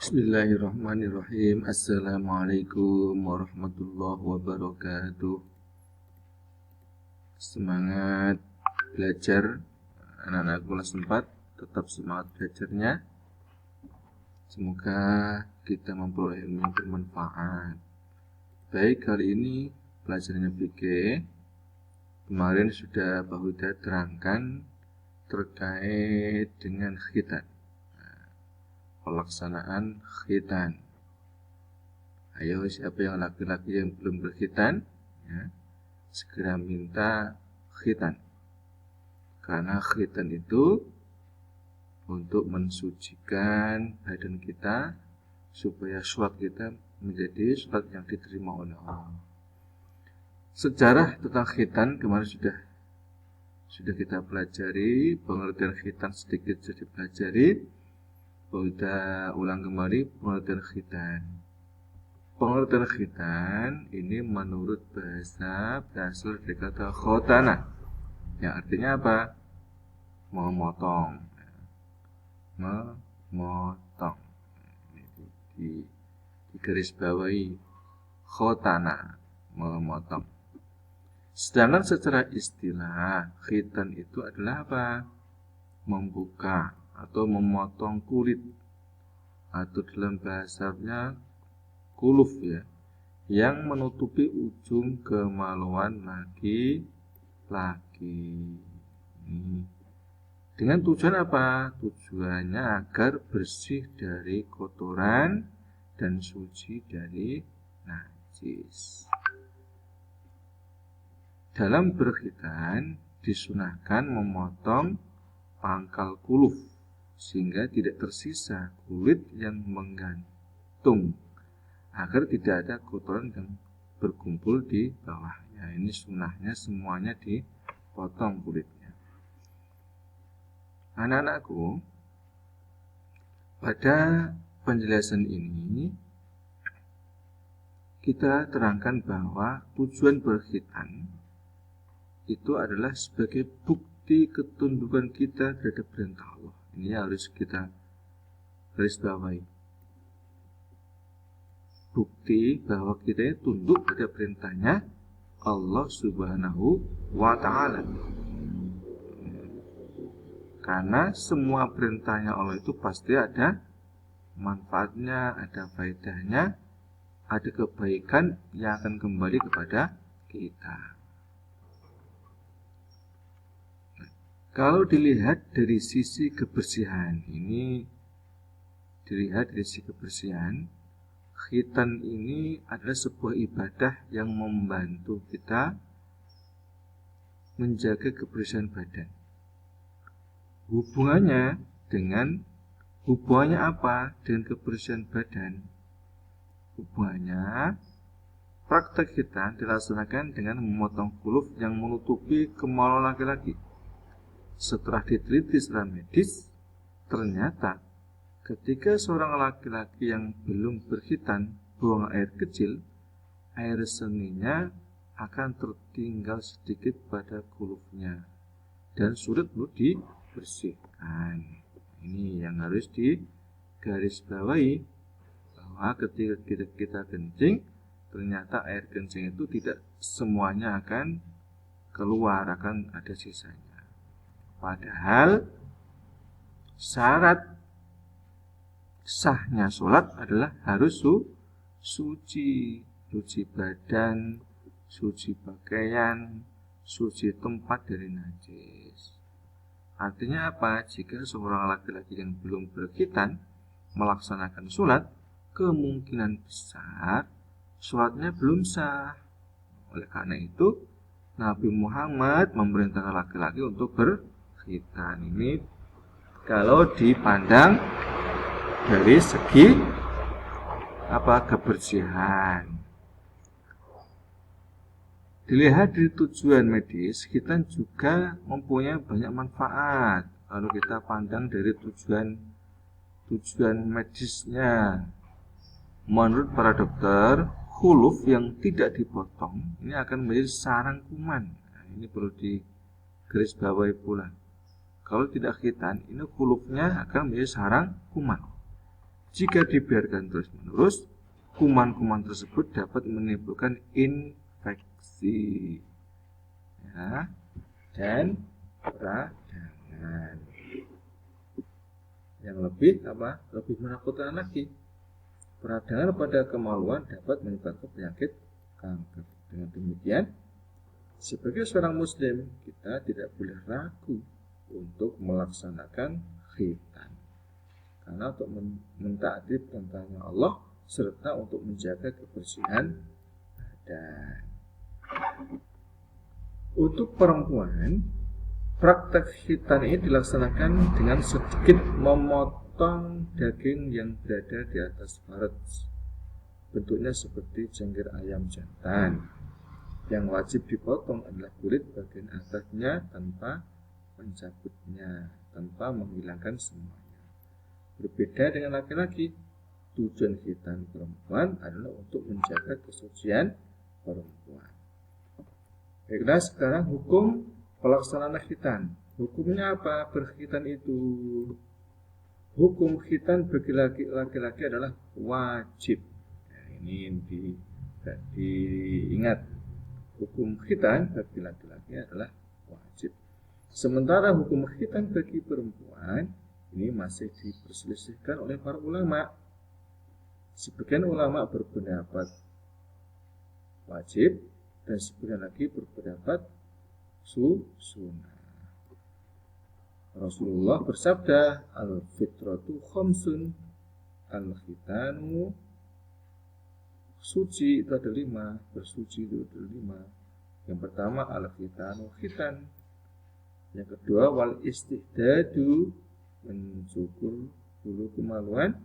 Bismillahirrahmanirrahim. Assalamualaikum warahmatullahi wabarakatuh. Semangat belajar anak-anak kelas 4, tetap semangat belajarnya. Semoga kita memperoleh ilmu yang bermanfaat. Baik, kali ini pelajarannya fikih. Kemarin sudah Bahuda terangkan terkait dengan khitan, pelaksanaan khitan. Ayo, siapa yang laki-laki yang belum berkhitan, ya, segera minta khitan. Karena khitan itu untuk mensucikan badan kita supaya sholat kita menjadi sholat yang diterima oleh Allah. Sejarah tentang khitan kemarin sudah kita pelajari, pengertian khitan sedikit sudah dipelajari. Kita ulang kembali pengertian khitan. Pengertian khitan ini menurut bahasa berasal dari kata khotana, yang artinya apa? Memotong. Memotong. Di garis bawahi khotana, memotong. Sedangkan secara istilah khitan itu adalah apa? Membuka atau memotong kulit, atau dalam bahasanya kuluf, ya, yang menutupi ujung kemaluan laki-laki. Dengan tujuan apa? Tujuannya agar bersih dari kotoran dan suci dari najis. Dalam berkhitan disunahkan memotong pangkal kuluf sehingga tidak tersisa kulit yang menggantung, agar tidak ada kotoran yang berkumpul di bawahnya. Ini sunnahnya, semuanya dipotong kulitnya. Anak-anakku, pada penjelasan ini kita terangkan bahwa tujuan berkhitan itu adalah sebagai bukti ketundukan kita terhadap perintah Allah. Ini harus kita garis bawahi. Bukti bahwa kita tunduk pada perintahnya Allah Subhanahu wa Ta'ala. Karena semua perintahnya Allah itu pasti ada manfaatnya, ada faedahnya, ada kebaikan yang akan kembali kepada kita. Kalau dilihat dari sisi kebersihan, khitan ini adalah sebuah ibadah yang membantu kita menjaga kebersihan badan. Hubungannya apa dengan kebersihan badan? Hubungannya, praktek khitan dilaksanakan dengan memotong kuluf yang menutupi kemaluan laki-laki. Setelah diteliti secara medis, ternyata ketika seorang laki-laki yang belum berkhitan buang air kecil, air seninya akan tertinggal sedikit pada kulufnya dan sulit untuk dibersihkan. Ini yang harus digarisbawahi, bahwa ketika kita kencing, ternyata air kencing itu tidak semuanya akan keluar, akan ada sisanya. Padahal syarat sahnya sholat adalah harus suci badan, suci pakaian, suci tempat dari najis. Artinya apa? Jika seorang laki-laki yang belum berkhitan melaksanakan sholat, kemungkinan besar sholatnya belum sah. Oleh karena itu, Nabi Muhammad memerintahkan laki-laki untuk berkhitan. Ini kalau dipandang dari segi kebersihan. Dilihat dari tujuan medis, khitan juga mempunyai banyak manfaat. Kalau kita pandang dari tujuan medisnya, menurut para dokter, khuluf yang tidak dipotong ini akan menjadi sarang kuman. Ini perlu digarisbawahi pula. Kalau tidak khitan, ini khulufnya akan menjadi sarang kuman, Jika dibiarkan terus-menerus, kuman-kuman tersebut dapat menimbulkan infeksi, ya, dan peradangan. Yang lebih menakutkan lagi, peradangan pada kemaluan dapat menyebabkan penyakit kanker. Dengan demikian, sebagai seorang muslim, kita tidak boleh ragu untuk melaksanakan khitan, karena untuk mentaati perintah Allah serta untuk menjaga kebersihan badan. Untuk perempuan, praktek khitan ini dilaksanakan dengan sedikit memotong daging yang berada di atas farj. Bentuknya seperti cengkir ayam jantan. Yang wajib dipotong adalah kulit bagian atasnya tanpa mencabutnya, tanpa menghilangkan semuanya. Berbeda dengan laki-laki, tujuan khitan perempuan adalah untuk menjaga kesucian perempuan. Baiklah, sekarang hukum pelaksanaan khitan. Hukumnya apa berkhitan itu? Hukum khitan bagi laki-laki adalah wajib. Nah, ini diingat. Hukum khitan bagi laki-laki adalah wajib. Sementara hukum khitan bagi perempuan ini masih diperselisihkan oleh para ulama. Sebagian ulama berpendapat wajib dan sebagian lagi berpendapat sunnah. Rasulullah bersabda, al-fitratu khamsun, al-khitanu suci itu ada 5, bersuci itu ada 5. Yang pertama al-khitanu khitan. Yang kedua wal istihdadu, mencukur bulu kemaluan.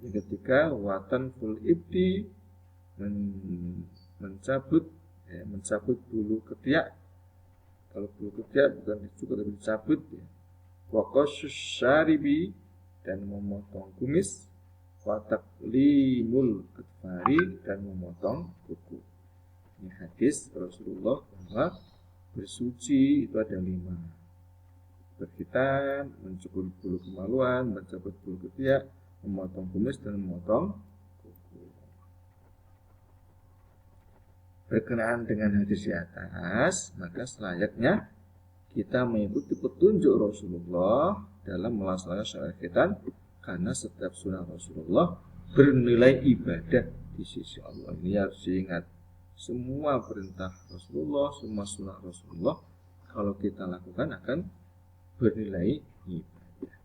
Yang ketiga watan ful ibdi, mencabut bulu ketiak. Kalau bulu ketiak bukan dicukur tapi dicabut, ya. Waqasus syaribi, dan memotong kumis. Wataklimul adfari, dan memotong kuku. Ini hadis Rasulullah bahwa bersuci itu ada 5. Berkhitan, mencukur bulu kemaluan, mencabut bulu ketiak, memotong kumis, dan memotong kuku. Berkenaan dengan hadis di atas, maka selayaknya kita mengikuti petunjuk Rasulullah dalam melaksanakan syariat khitan, karena setiap sunnah Rasulullah bernilai ibadah di sisi Allah. Ini harus diingat. Semua perintah Rasulullah, semua sunnah Rasulullah, kalau kita lakukan akan bernilai ibadah.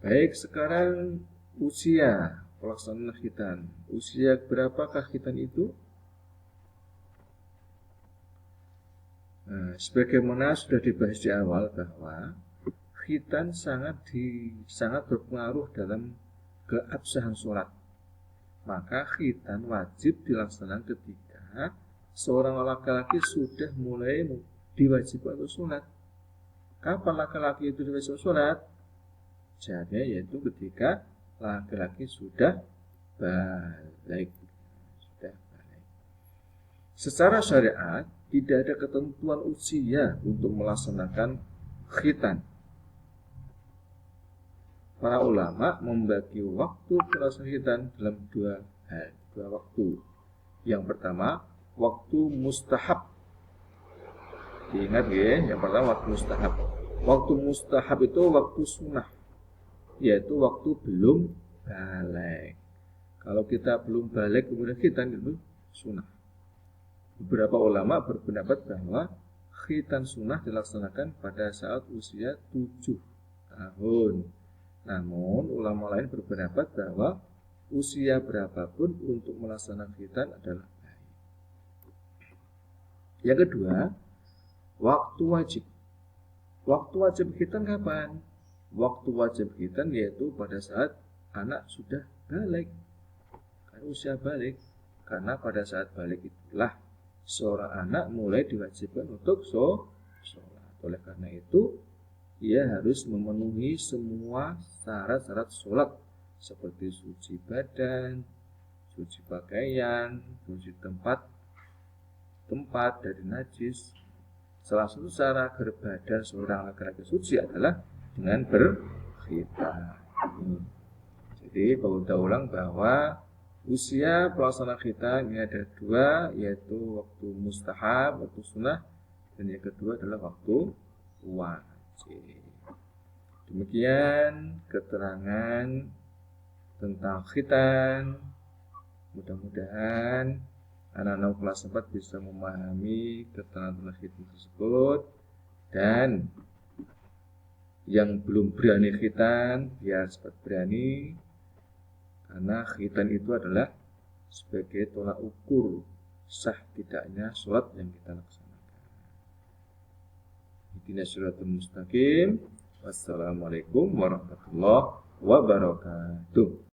Baik, sekarang usia pelaksanaan khitan. Usia berapakah khitan itu? Nah, sebagaimana sudah dibahas di awal bahwa khitan sangat berpengaruh dalam keabsahan sholat. Maka khitan wajib dilaksanakan ketika seorang laki-laki sudah mulai diwajibkan untuk sholat. Kapan laki-laki itu diwajibkan sholat? Jadi yaitu ketika laki-laki sudah balik. Secara syariat tidak ada ketentuan usia untuk melaksanakan khitan. Para ulama membagi waktu pelaksanaan khitan dalam dua waktu. Yang pertama, waktu mustahab. Diingat ya, yang pertama waktu mustahab. Waktu mustahab itu waktu sunnah, yaitu waktu belum balik. Kalau kita belum balik kemudian khitan itu sunnah. Beberapa ulama berpendapat bahwa khitan sunnah dilaksanakan pada saat usia 7 tahun. Namun ulama lain berpendapat bahwa usia berapapun untuk melaksanakan khitan adalah baik. Yang kedua, waktu wajib. Waktu wajib khitan kapan? Waktu wajib khitan yaitu pada saat anak sudah balik, usia balik. Karena pada saat balik itulah seorang anak mulai diwajibkan untuk sholat. Oleh karena itu, ia harus memenuhi semua syarat-syarat sholat seperti suci badan, suci pakaian, suci tempat dari najis. Salah satu cara agar badan seorang laki-laki suci adalah dengan berkhitan. Jadi Jadi bahudah ulang bahwa usia pelaksana khitan ini ada dua, yaitu waktu mustahab, waktu sunnah, dan yang kedua adalah waktu wajib. Demikian keterangan tentang khitan. Mudah-mudahan anak-anak kelas 4 bisa memahami keterangan tentang khitan tersebut, dan yang belum berani khitan biar cepat berani, karena khitan itu adalah sebagai tolak ukur sah tidaknya sholat yang kita laksanakan. Ihdinas siratal mustaqim. Wassalamualaikum warahmatullahi wabarakatuh.